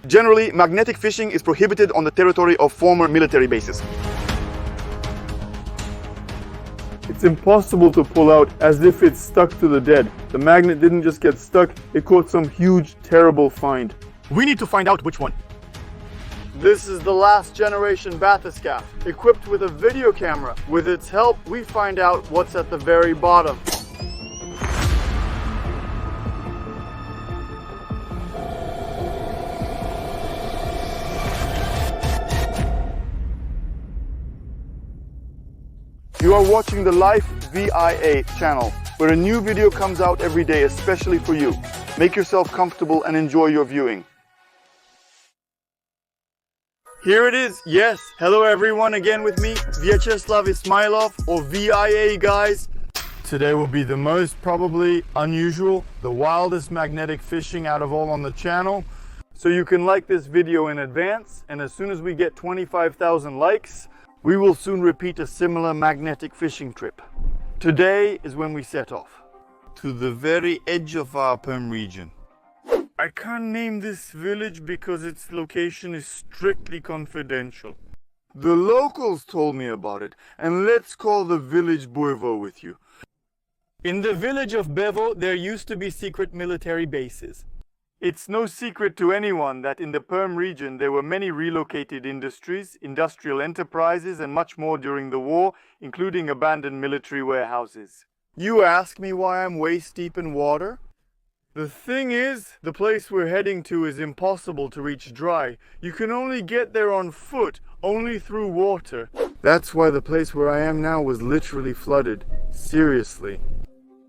Generally, magnetic fishing is prohibited on the territory of former military bases. It's impossible to pull out as if it's stuck to the dead. The magnet didn't just get stuck, it caught some huge, terrible find. We need to find out which one. This is the last generation Bathyscaphe, equipped with a video camera. With its help, we find out what's at the very bottom. You are watching the Life VIA channel, where a new video comes out every day, especially for you. Make yourself comfortable and enjoy your viewing. Here it is. Yes, hello everyone, again with me, Vyacheslav Ismailov, or VIA, guys. Today will be the most probably unusual, the wildest magnetic fishing out of all on the channel. So you can like this video in advance, and as soon as we get 25,000 likes, we will soon repeat a similar magnetic fishing trip. Today is when we set off to the very edge of our Perm region. I can't name this village because its location is strictly confidential. The locals told me about it, and let's call the village Burvo with you. In the village of Bevo, there used to be secret military bases. It's no secret to anyone that in the Perm region there were many relocated industries, industrial enterprises, and much more during the war, including abandoned military warehouses. You ask me why I'm waist deep in water? The thing is, the place we're heading to is impossible to reach dry. You can only get there on foot, only through water. That's why the place where I am now was literally flooded. Seriously.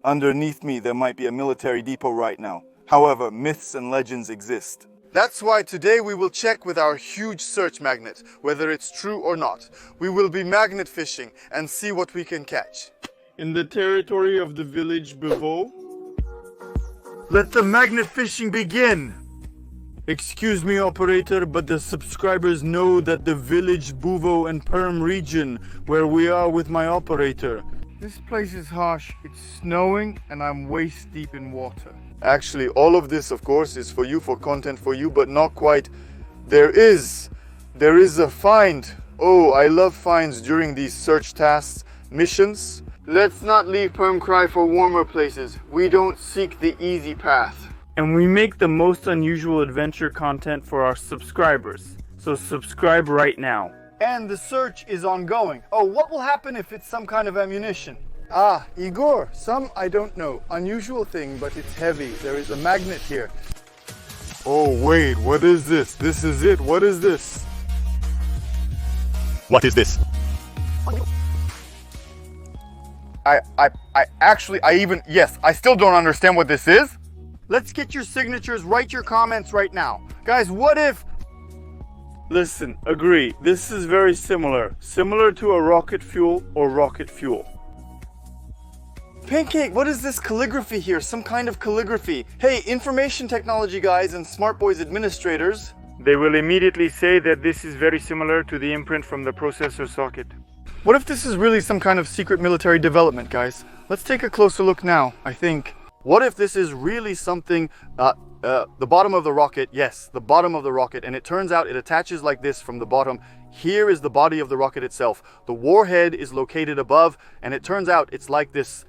Underneath me there might be a military depot right now. However, myths and legends exist. That's why today we will check with our huge search magnet, whether it's true or not. We will be magnet fishing and see what we can catch. In the territory of the village Bevo, let the magnet fishing begin! Excuse me, operator, but the subscribers know that the village Buvo and Perm region, where we are with my operator. This place is harsh. It's snowing and I'm waist deep in water. Actually, all of this, of course, is for you, for content for you, but not quite. There is a find. Oh, I love finds during these search tasks, missions. Let's not leave Perm cry for warmer places. We don't seek the easy path. And we make the most unusual adventure content for our subscribers. So subscribe right now. And the search is ongoing. Oh, what will happen if it's some kind of ammunition? Ah, Igor, some I don't know. Unusual thing, but it's heavy. There is a magnet here. Oh, wait, what is this? This is it. What is this? What is this? I still don't understand what this is. Let's get your signatures, write your comments right now. Guys, what if... Listen, agree. This is very similar. Similar to a rocket fuel or rocket fuel. Pancake, what is this calligraphy here? Some kind of calligraphy. Hey, information technology guys and Smart Boys administrators. They will immediately say that this is very similar to the imprint from the processor socket. What if this is really some kind of secret military development, guys? Let's take a closer look now, I think. What if this is really something, the bottom of the rocket, yes, the bottom of the rocket, and it turns out it attaches like this from the bottom. Here is the body of the rocket itself. The warhead is located above, and it turns out it's like this.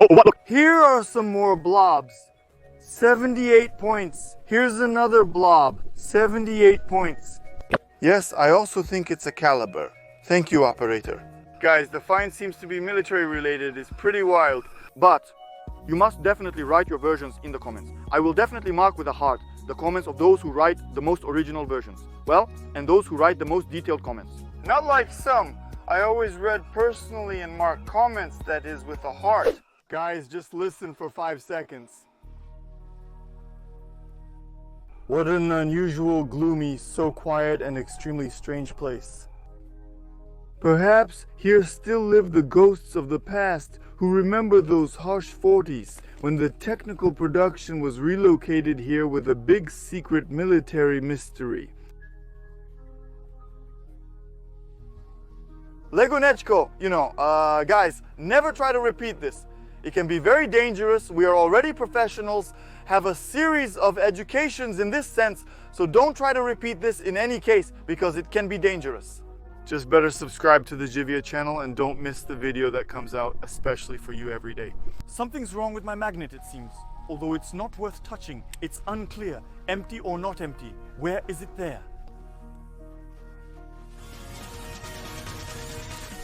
Oh, what? Look. Here are some more blobs. 78 points. Here's another blob. 78 points. Yes, I also think it's a caliber. Thank you, operator. Guys, the find seems to be military related. It's pretty wild. But you must definitely write your versions in the comments. I will definitely mark with a heart the comments of those who write the most original versions. Well, and those who write the most detailed comments. Not like some. I always read personally and mark comments, that is, with a heart. Guys, just listen for 5 seconds. What an unusual, gloomy, so quiet and extremely strange place. Perhaps here still live the ghosts of the past who remember those harsh 40s when the technical production was relocated here with a big secret military mystery. Legonechko, guys, never try to repeat this. It can be very dangerous. We are already professionals, have a series of educations in this sense, so don't try to repeat this in any case because it can be dangerous. Just better subscribe to the Jivia channel and don't miss the video that comes out, especially for you every day. Something's wrong with my magnet, it seems. Although it's not worth touching. It's unclear, empty or not empty. Where is it there?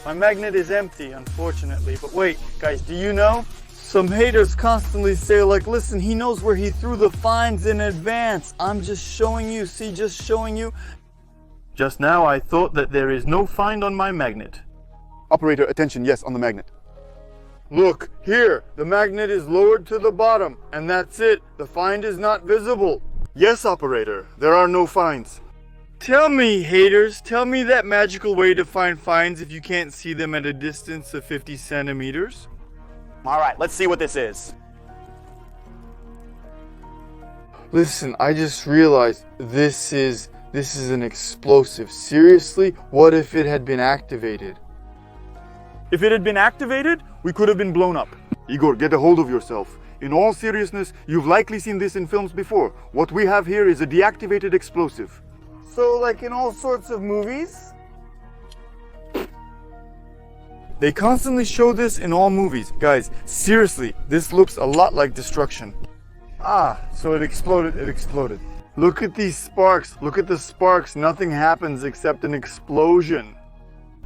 My magnet is empty, unfortunately. But wait, guys, do you know? Some haters constantly say, like, listen, he knows where he threw the finds in advance. I'm just showing you, see, just showing you. Just now I thought that there is no find on my magnet. Operator, attention, yes, on the magnet. Look, here, the magnet is lowered to the bottom, and that's it. The find is not visible. Yes, operator, there are no finds. Tell me, haters, tell me that magical way to find finds if you can't see them at a distance of 50 centimeters. All right, let's see what this is. Listen, I just realized this is an explosive. Seriously, what if it had been activated? If it had been activated, we could have been blown up. Igor, get a hold of yourself. In all seriousness, you've likely seen this in films before. What we have here is a deactivated explosive. So, like in all sorts of movies? They constantly show this in all movies. Guys, seriously, this looks a lot like destruction. Ah, so it exploded. Look at these sparks. Look at the sparks. Nothing happens except an explosion.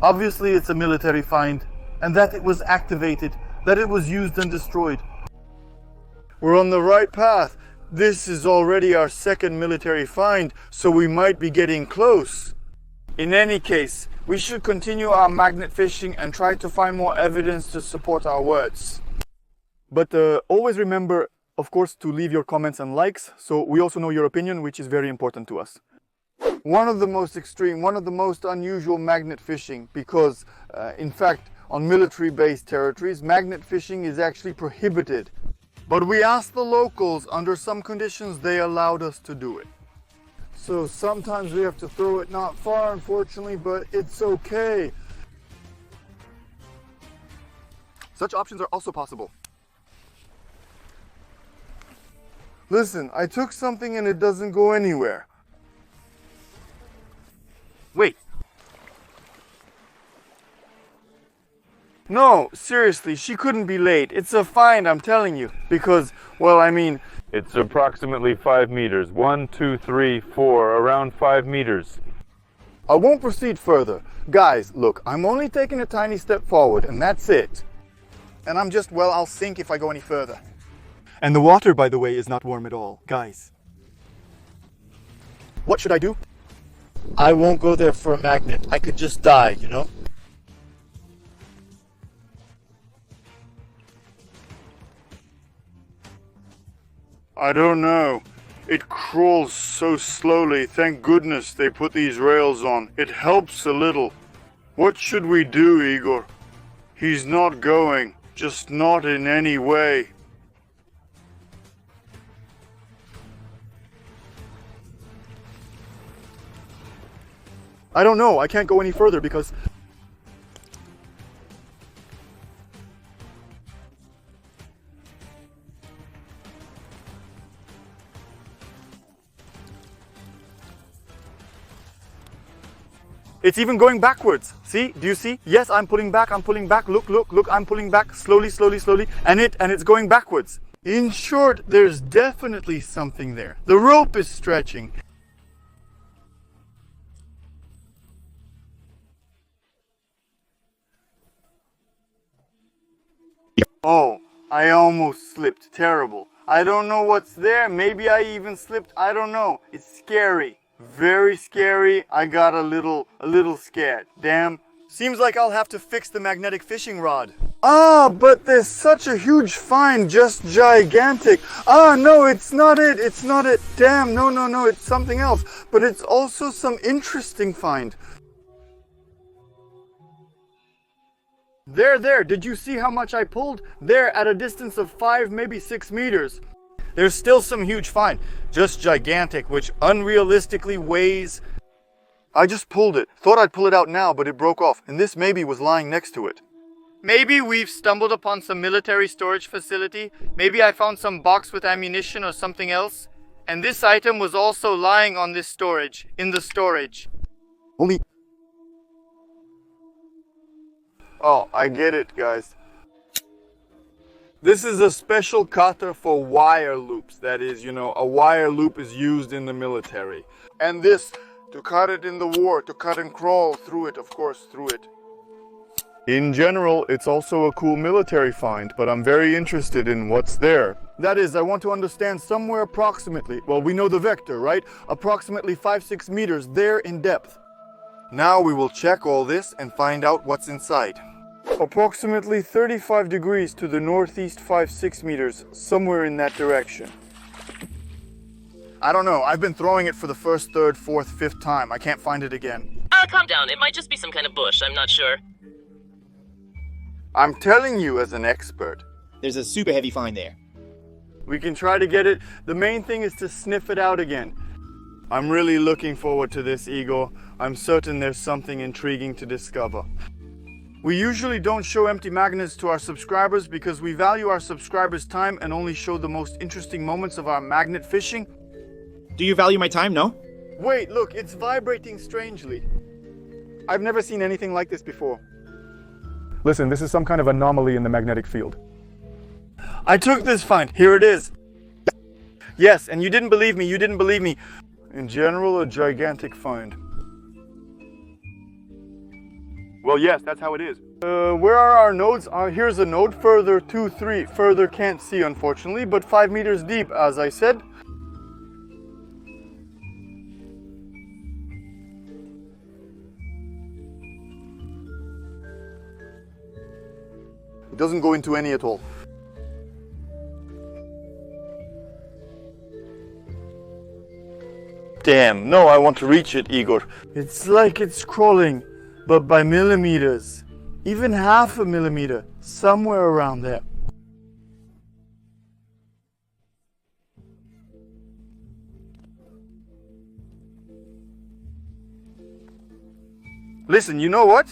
Obviously, it's a military find, and that it was activated, that it was used and destroyed. We're on the right path. This is already our second military find, so we might be getting close. In any case, we should continue our magnet fishing and try to find more evidence to support our words. But always remember, of course, to leave your comments and likes, so we also know your opinion, which is very important to us. One of the most extreme, one of the most unusual magnet fishing, because in fact, on military-based territories, magnet fishing is actually prohibited. But we asked the locals, under some conditions, they allowed us to do it. So sometimes we have to throw it not far, unfortunately, but it's okay. Such options are also possible. Listen, I took something and it doesn't go anywhere. Wait. No, seriously, she couldn't be late. It's a find, I'm telling you. Because, well, I mean, it's approximately 5 meters. 1, 2, 3, 4, around 5 meters. I won't proceed further. Guys, look, I'm only taking a tiny step forward, and that's it. And I'm just, well, I'll sink if I go any further. And the water, by the way, is not warm at all. Guys. What should I do? I won't go there for a magnet. I could just die, you know? I don't know. It crawls so slowly. Thank goodness they put these rails on. It helps a little. What should we do, Igor? He's not going. Just not in any way. I don't know. I can't go any further because... It's even going backwards. See? Do you see? Yes, I'm pulling back. Look, I'm pulling back slowly. And it's going backwards. In short, there's definitely something there. The rope is stretching. Oh, I almost slipped. Terrible. I don't know what's there. Maybe I even slipped. I don't know. It's scary. Very scary. I got a little scared. Damn. Seems like I'll have to fix the magnetic fishing rod. Ah, but there's such a huge find, just gigantic. Ah, no, it's not it. It's not it. Damn, no, it's something else. But it's also some interesting find. There, did you see how much I pulled? There, at a distance of 5, maybe 6 meters. There's still some huge find, just gigantic, which unrealistically weighs... I just pulled it. Thought I'd pull it out now, but it broke off, and this maybe was lying next to it. Maybe we've stumbled upon some military storage facility. Maybe I found some box with ammunition or something else. And this item was also lying on this storage, in the storage. Only... Oh, I get it, guys. This is a special cutter for wire loops. That is, you know, a wire loop is used in the military. And this, to cut it in the war, to cut and crawl through it, of course, through it. In general, it's also a cool military find, but I'm very interested in what's there. That is, I want to understand somewhere approximately, well, we know the vector, right? Approximately 5-6 meters there in depth. Now we will check all this and find out what's inside. Approximately 35 degrees to the northeast, 5-6 meters, somewhere in that direction. I don't know, I've been throwing it for the first, third, fourth, fifth time. I can't find it again. Calm down, it might just be some kind of bush, I'm not sure. I'm telling you as an expert. There's a super heavy find there. We can try to get it. The main thing is to sniff it out again. I'm really looking forward to this, Igor. I'm certain there's something intriguing to discover. We usually don't show empty magnets to our subscribers because we value our subscribers' time and only show the most interesting moments of our magnet fishing. Do you value my time, no? Wait, look, it's vibrating strangely. I've never seen anything like this before. Listen, this is some kind of anomaly in the magnetic field. I took this find. Here it is. Yes, and you didn't believe me. You didn't believe me. In general, a gigantic find. Well, yes, that's how it is. Where are our nodes? Here's a node. Further, 2, 3. Further, can't see, unfortunately, but 5 meters deep, as I said. It doesn't go into any at all. Damn, no, I want to reach it, Igor. It's like it's crawling, but by millimeters. Even half a millimeter, somewhere around there. Listen, you know what?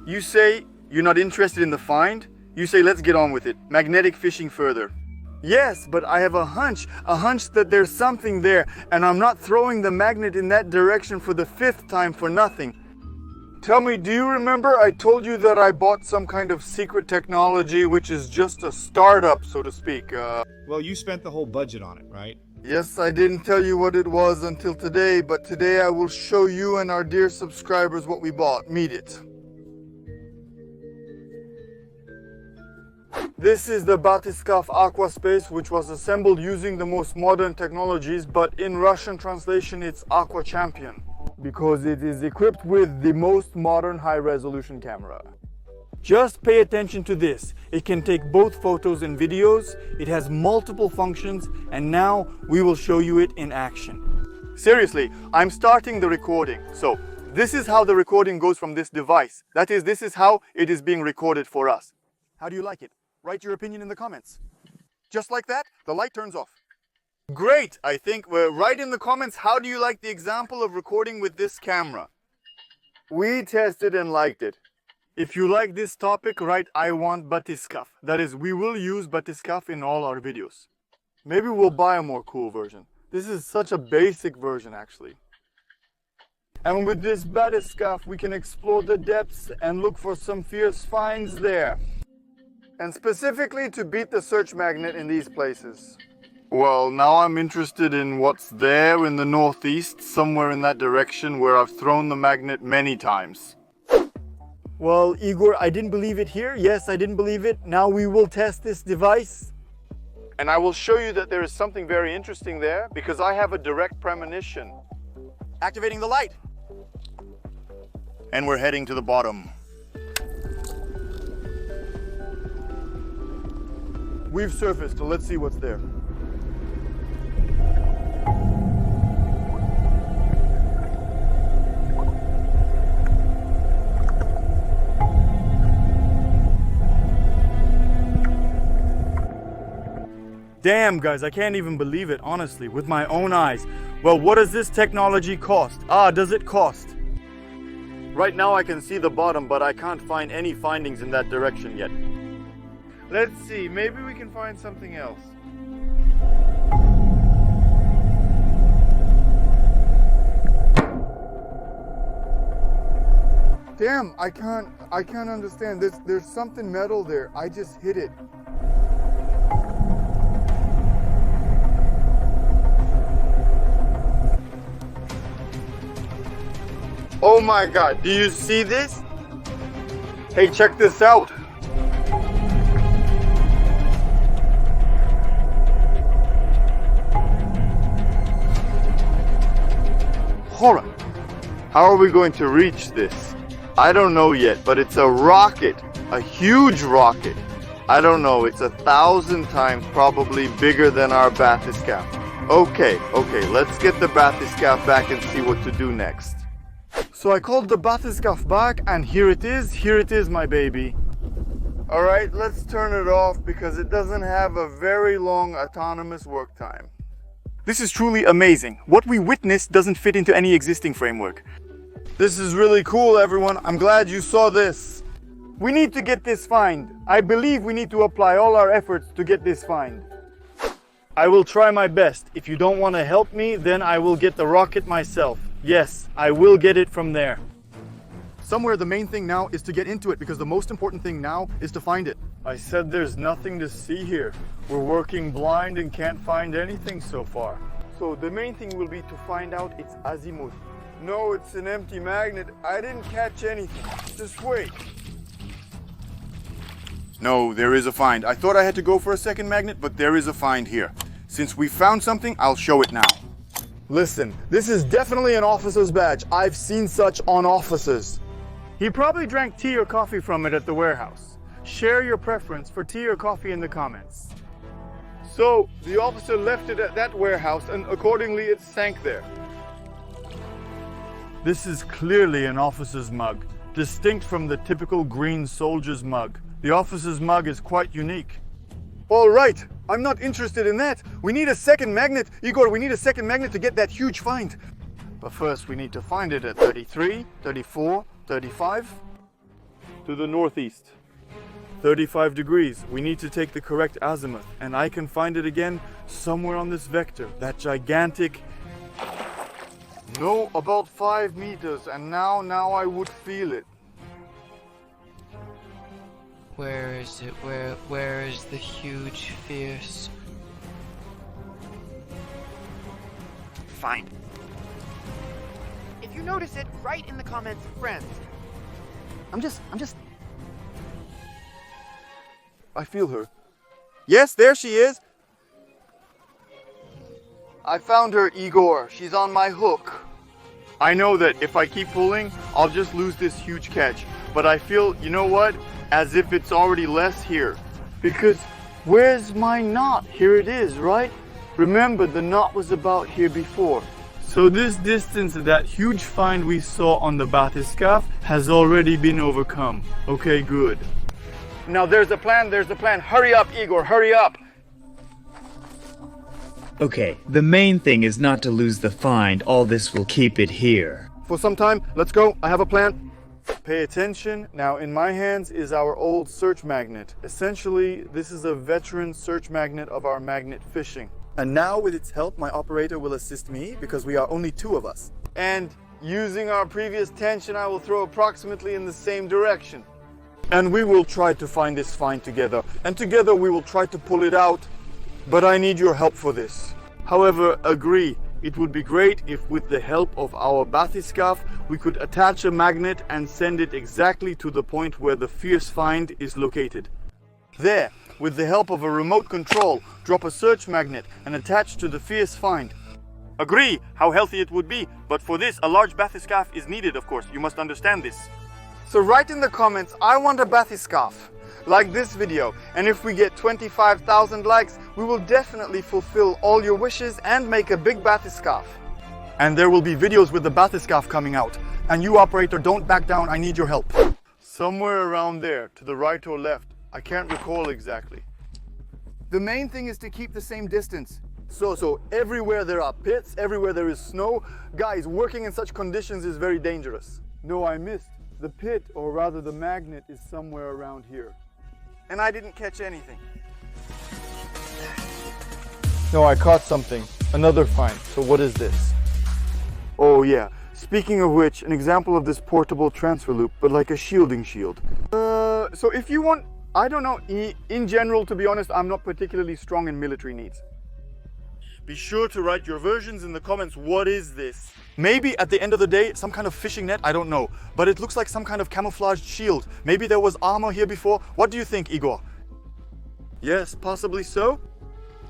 You say you're not interested in the find. You say, let's get on with it. Magnetic fishing further. Yes, but I have a hunch that there's something there, and I'm not throwing the magnet in that direction for the 5th time for nothing. Tell me, do you remember I told you that I bought some kind of secret technology which is just a startup, so to speak? Well, you spent the whole budget on it, right? Yes, I didn't tell you what it was until today, but today I will show you and our dear subscribers what we bought. Meet it. This is the Bathyscaphe Aquaspace, which was assembled using the most modern technologies, but in Russian translation it's Aqua Champion, because it is equipped with the most modern high-resolution camera. Just pay attention to this. It can take both photos and videos, it has multiple functions, and now we will show you it in action. Seriously, I'm starting the recording, so this is how the recording goes from this device. That is, this is how it is being recorded for us. How do you like it? Write your opinion in the comments. Just like that, the light turns off. Great, I think. Write in the comments, how do you like the example of recording with this camera? We tested and liked it. If you like this topic, write I want Bathyscaphe. That is, we will use Bathyscaphe in all our videos. Maybe we'll buy a more cool version. This is such a basic version, actually. And with this Bathyscaphe, we can explore the depths and look for some fierce finds there. And specifically to beat the search magnet in these places. Well, now I'm interested in what's there in the northeast, somewhere in that direction where I've thrown the magnet many times. Well, Igor, I didn't believe it here. Yes, I didn't believe it. Now we will test this device. And I will show you that there is something very interesting there because I have a direct premonition. Activating the light. And we're heading to the bottom. We've surfaced, so let's see what's there. Damn, guys, I can't even believe it, honestly, with my own eyes. Well, what does this technology cost? Does it cost? Right now I can see the bottom, but I can't find any findings in that direction yet. Let's see, maybe we can find something else. Damn, I can't understand. There's something metal there. I just hit it. Oh my God, do you see this? Hey, check this out. Horror. How are we going to reach this? I don't know yet, but it's a rocket, a huge rocket. I don't know, it's 1,000 times probably bigger than our Bathyscaphe. Okay, let's get the Bathyscaphe back and see what to do next. So I called the Bathyscaphe back and here it is my baby. Alright, let's turn it off because it doesn't have a very long autonomous work time. This is truly amazing. What we witnessed doesn't fit into any existing framework. This is really cool, everyone. I'm glad you saw this. We need to get this find. I believe we need to apply all our efforts to get this find. I will try my best. If you don't want to help me, then I will get the rocket myself. Yes, I will get it from there. Somewhere the main thing now is to get into it because the most important thing now is to find it. I said there's nothing to see here. We're working blind and can't find anything so far. So the main thing will be to find out its azimuth. No, it's an empty magnet. I didn't catch anything. Just wait. No, there is a find. I thought I had to go for a second magnet, but there is a find here. Since we found something, I'll show it now. Listen, this is definitely an officer's badge. I've seen such on officers. He probably drank tea or coffee from it at the warehouse. Share your preference for tea or coffee in the comments. So, the officer left it at that warehouse and accordingly it sank there. This is clearly an officer's mug, distinct from the typical green soldier's mug. The officer's mug is quite unique. All right, I'm not interested in that. We need a second magnet. Igor, we need a second magnet to get that huge find. But first we need to find it at 33, 34, 35. To the northeast. 35 degrees. We need to take the correct azimuth. And I can find it again somewhere on this vector. That gigantic... No, about 5 meters. And now I would feel it. Where is it? Where is the huge, fierce... Fine. If you notice it, write in the comments, friends. I'm just... I feel her. Yes, there she is. I found her, Igor. She's on my hook. I know that if I keep pulling, I'll just lose this huge catch. But I feel, you know what? As if it's already less here. Because where's my knot? Here it is, right? Remember, the knot was about here before. So this distance, that huge find we saw on the Bathyscaphe has already been overcome. Okay, good. Now there's a plan. Hurry up, Igor, hurry up. Okay, the main thing is not to lose the find. All this will keep it here. For some time, let's go. I have a plan. Pay attention. Now in my hands is our old search magnet. Essentially, this is a veteran search magnet of our magnet fishing. And now with its help, my operator will assist me because we are only 2 of us. And using our previous tension, I will throw approximately in the same direction. And we will try to find this find together. And together we will try to pull it out. But I need your help for this. However, agree, it would be great if with the help of our Bathyscaphe, we could attach a magnet and send it exactly to the point where the fierce find is located. There, with the help of a remote control, drop a search magnet and attach to the fierce find. Agree, how healthy it would be, but for this a large Bathyscaphe is needed, of course, you must understand this. So write in the comments, I want a Bathyscaphe. Like this video, and if we get 25,000 likes, we will definitely fulfill all your wishes and make a big Bathyscaphe. And there will be videos with the Bathyscaphe coming out. And you, operator, don't back down, I need your help. Somewhere around there, to the right or left. I can't recall exactly. The main thing is to keep the same distance. So everywhere there are pits, everywhere there is snow, guys, working in such conditions is very dangerous. No, I missed. The pit, or rather the magnet, is somewhere around here. And I didn't catch anything. No, I caught something. Another find. So what is this? Oh yeah. Speaking of which, an example of this portable transfer loop, but like a shielding shield. So if you want, I don't know, in general, to be honest, I'm not particularly strong in military needs. Be sure to write your versions in the comments. What is this? Maybe at the end of the day, some kind of fishing net, I don't know. But it looks like some kind of camouflaged shield. Maybe there was armor here before. What do you think, Igor? Yes, possibly so?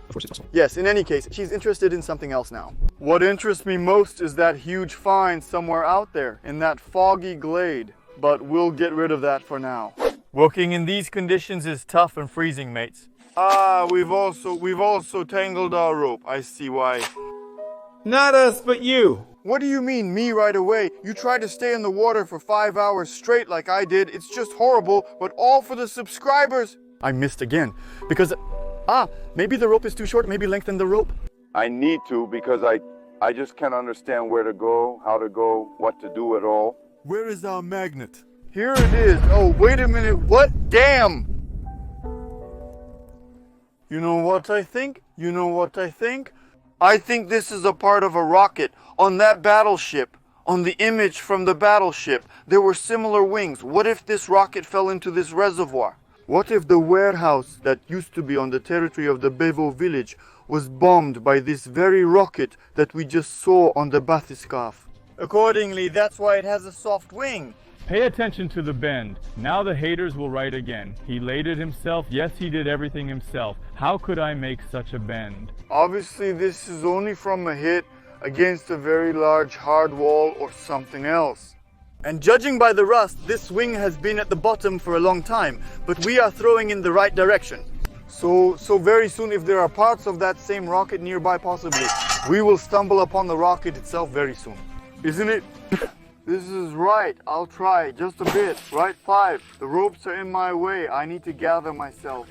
Of course it's possible. Yes, in any case, she's interested in something else now. What interests me most is that huge find somewhere out there, in that foggy glade. But we'll get rid of that for now. Working in these conditions is tough and freezing, mates. Ah, we've also tangled our rope. I see why. Not us, but you. What do you mean, me right away? You tried to stay in the water for 5 hours straight like I did. It's just horrible, but all for the subscribers. I missed again, because... maybe the rope is too short, maybe lengthen the rope. I need to because I just can't understand where to go, how to go, what to do at all. Where is our magnet? Here it is. Oh, wait a minute. What? Damn! You know what I think? I think this is a part of a rocket. On that battleship, on the image from the battleship, there were similar wings. What if this rocket fell into this reservoir? What if the warehouse that used to be on the territory of the Bevo village was bombed by this very rocket that we just saw on the Bathyscaphe? Accordingly, that's why it has a soft wing. Pay attention to the bend. Now the haters will write again. He laid it himself. Yes, he did everything himself. How could I make such a bend? Obviously, this is only from a hit against a very large hard wall or something else. And judging by the rust, this wing has been at the bottom for a long time, but we are throwing in the right direction. So very soon, if there are parts of that same rocket nearby possibly, we will stumble upon the rocket itself very soon. Isn't it? This is right. I'll try. Just a bit. Right 5. The ropes are in my way. I need to gather myself.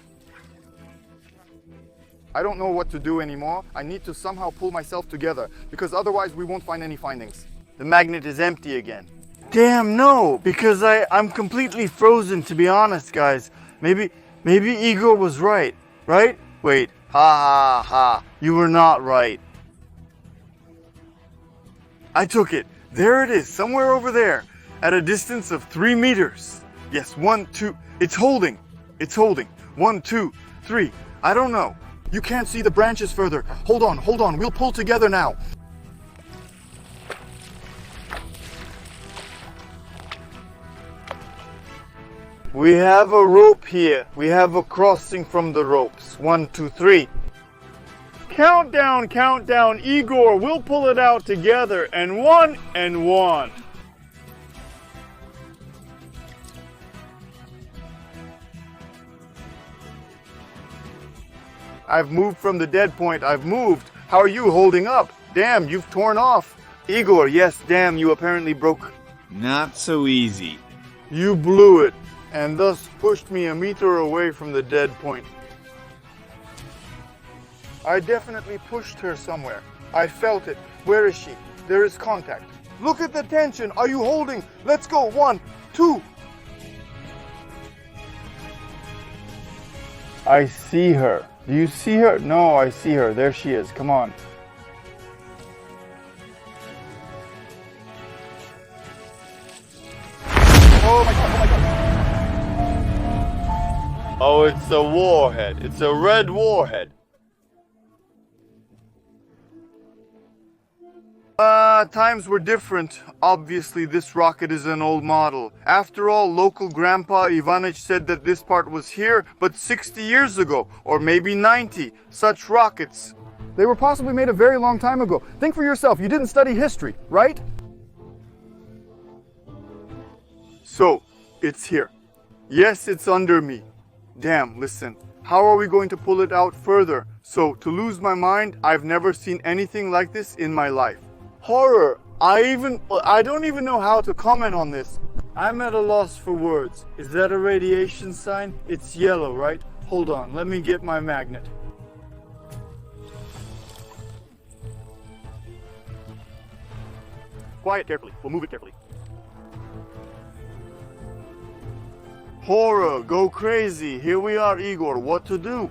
I don't know what to do anymore. I need to somehow pull myself together, because otherwise we won't find any findings. The magnet is empty again. Damn no, because I'm completely frozen, to be honest, guys. Maybe Igor was right? Wait. Ha. You were not right. I took it. There it is, somewhere over there, at a distance of 3 meters. Yes, 1, 2, it's holding. 1, 2, 3, I don't know. You can't see the branches further. Hold on, we'll pull together now. We have a rope here. We have a crossing from the ropes. 1, 2, 3. Countdown, Igor, we'll pull it out together, and 1 and 1. I've moved from the dead point, I've moved. How are you holding up? Damn, you've torn off. Igor, yes, damn, you apparently broke. Not so easy. You blew it, and thus pushed me a meter away from the dead point. I definitely pushed her somewhere. I felt it. Where is she? There is contact. Look at the tension. Are you holding? Let's go. 1, 2. I see her. Do you see her? No, I see her. There she is. Come on. Oh my god. Oh, it's a warhead. It's a red warhead. Times were different. Obviously, this rocket is an old model. After all, local grandpa Ivanich said that this part was here, but 60 years ago, or maybe 90. Such rockets. They were possibly made a very long time ago. Think for yourself, you didn't study history, right? So, it's here. Yes, it's under me. Damn, listen. How are we going to pull it out further? So, to lose my mind, I've never seen anything like this in my life. Horror. I don't even know how to comment on this. I'm at a loss for words. Is that a radiation sign? It's yellow, right? Hold on, let me get my magnet. Quiet carefully. We'll move it carefully. Horror, go crazy. Here we are, Igor. What to do?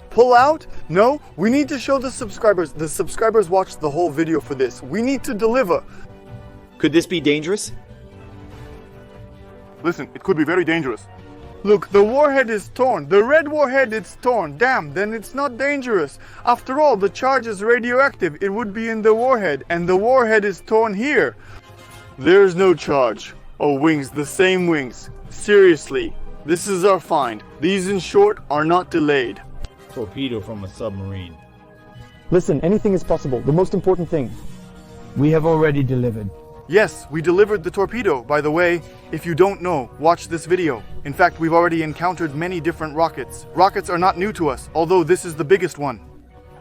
Pull out? No, we need to show the subscribers. The subscribers watched the whole video for this. We need to deliver. Could this be dangerous? Listen, it could be very dangerous. Look, the warhead is torn. The red warhead is torn. Damn, then it's not dangerous. After all, the charge is radioactive. It would be in the warhead, and the warhead is torn here. There's no charge. Oh, wings, the same wings. Seriously, this is our find. These, in short, are not delayed. Torpedo from a submarine. Listen, anything is possible. The most important thing. We have already delivered. Yes, we delivered the torpedo. By the way, if you don't know, watch this video. In fact, we've already encountered many different rockets. Rockets are not new to us, although this is the biggest one.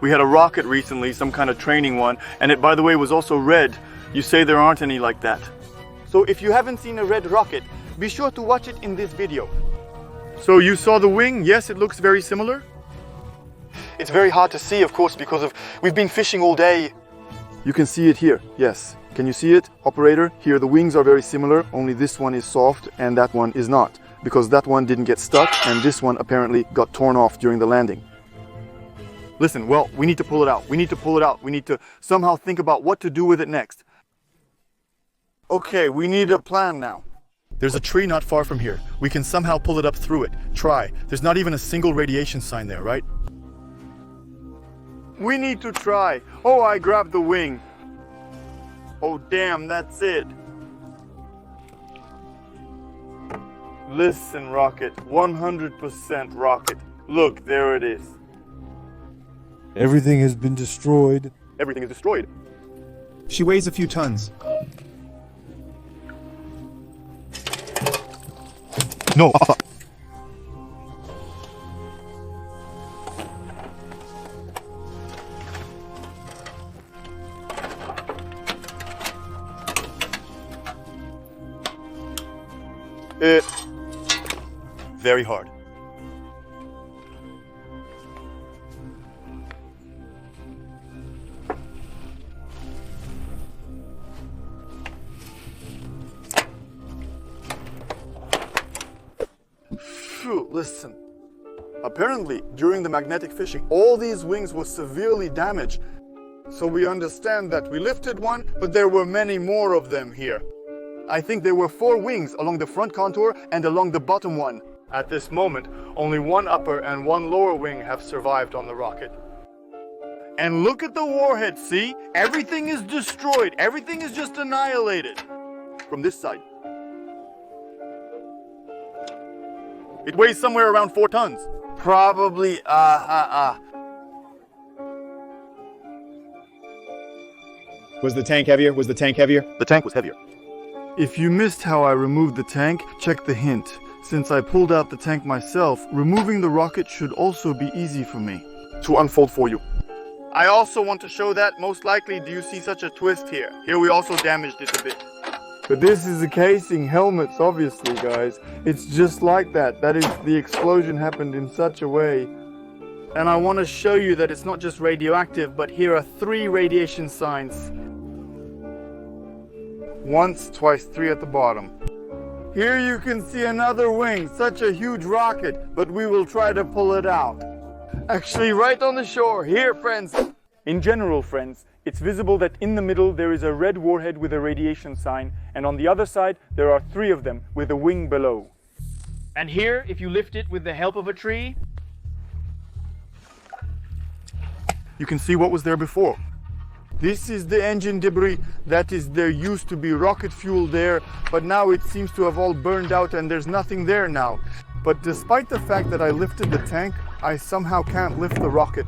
We had a rocket recently, some kind of training one, and it, by the way, was also red. You say there aren't any like that. So if you haven't seen a red rocket, be sure to watch it in this video. So you saw the wing? Yes, it looks very similar. It's very hard to see, of course, because we've been fishing all day. You can see it here, yes. Can you see it, operator? Here the wings are very similar, only this one is soft and that one is not, because that one didn't get stuck and this one apparently got torn off during the landing. Listen, well, we need to pull it out. We need to pull it out. We need to somehow think about what to do with it next. Okay, we need a plan now. There's a tree not far from here. We can somehow pull it up through it. Try. There's not even a single radiation sign there, right? We need to try. Oh, I grabbed the wing. Oh, damn, that's it. Listen, rocket. 100% rocket. Look, there it is. Everything has been destroyed. Everything is destroyed. She weighs a few tons. No. Very hard. Phew, listen. Apparently, during the magnetic fishing, all these wings were severely damaged. So we understand that we lifted one, but there were many more of them here. I think there were 4 wings along the front contour and along the bottom one. At this moment, only 1 upper and 1 lower wing have survived on the rocket. And look at the warhead, see? Everything is destroyed. Everything is just annihilated. From this side. It weighs somewhere around 4 tons. Probably, Was the tank heavier? Was the tank heavier? The tank was heavier. If you missed how I removed the tank, check the hint. Since I pulled out the tank myself, removing the rocket should also be easy for me to unfold for you. I also want to show that, most likely, do you see such a twist here? Here we also damaged it a bit. But this is the casing helmets, obviously, guys. It's just like that. That is, the explosion happened in such a way. And I want to show you that it's not just radioactive, but here are 3 radiation signs. Once, twice, 3 at the bottom. Here you can see another wing, such a huge rocket, but we will try to pull it out. Actually, right on the shore, here, friends. In general, friends, it's visible that in the middle there is a red warhead with a radiation sign, and on the other side there are 3 of them with a wing below. And here, if you lift it with the help of a tree, you can see what was there before. This is the engine debris. That is, there used to be rocket fuel there, but now it seems to have all burned out and there's nothing there now. But despite the fact that I lifted the tank, I somehow can't lift the rocket.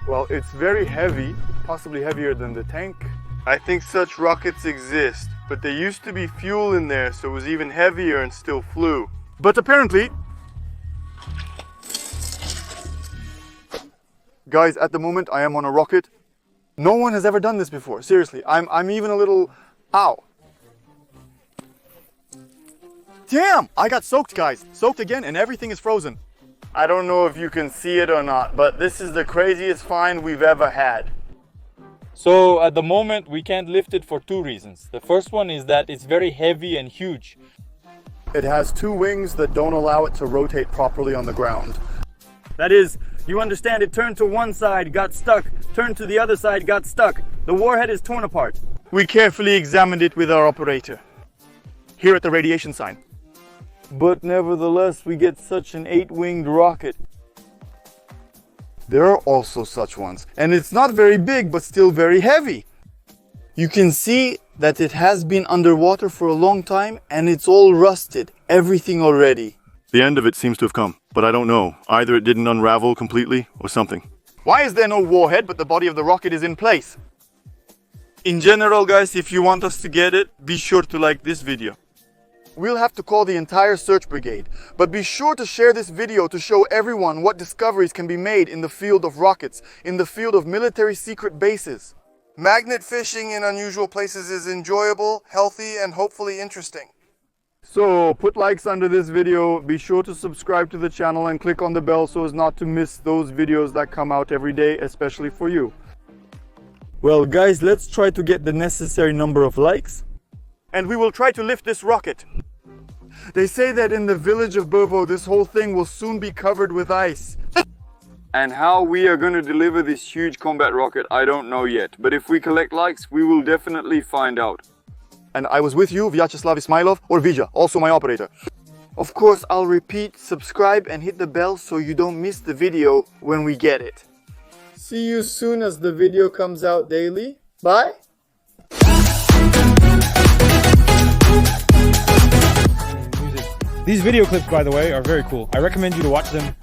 Well, it's very heavy, possibly heavier than the tank. I think such rockets exist, but there used to be fuel in there, so it was even heavier and still flew. But apparently, guys, at the moment I am on a rocket. No one has ever done this before, seriously. I'm even a little, ow. Damn, I got soaked, guys. Soaked again and everything is frozen. I don't know if you can see it or not, but this is the craziest find we've ever had. So at the moment we can't lift it for 2 reasons. The first one is that it's very heavy and huge. It has two wings that don't allow it to rotate properly on the ground. That is, you understand, it turned to one side, got stuck, turned to the other side, got stuck. The warhead is torn apart. We carefully examined it with our operator, here at the radiation sign. But nevertheless, we get such an 8-winged rocket. There are also such ones, and it's not very big, but still very heavy. You can see that it has been underwater for a long time, and it's all rusted, everything already. The end of it seems to have come, but I don't know. Either it didn't unravel completely or something. Why is there no warhead, but the body of the rocket is in place? In general, guys, if you want us to get it, be sure to like this video. We'll have to call the entire search brigade, but be sure to share this video to show everyone what discoveries can be made in the field of rockets, in the field of military secret bases. Magnet fishing in unusual places is enjoyable, healthy, and hopefully interesting. So, put likes under this video, be sure to subscribe to the channel and click on the bell so as not to miss those videos that come out every day, especially for you. Well guys, let's try to get the necessary number of likes. And we will try to lift this rocket. They say that in the village of Burbo, this whole thing will soon be covered with ice. And how we are going to deliver this huge combat rocket, I don't know yet. But if we collect likes, we will definitely find out. And I was with you, Vyacheslav Ismailov, or Vija, also my operator. Of course, I'll repeat, subscribe and hit the bell so you don't miss the video when we get it. See you soon as the video comes out daily. Bye! These video clips, by the way, are very cool. I recommend you to watch them.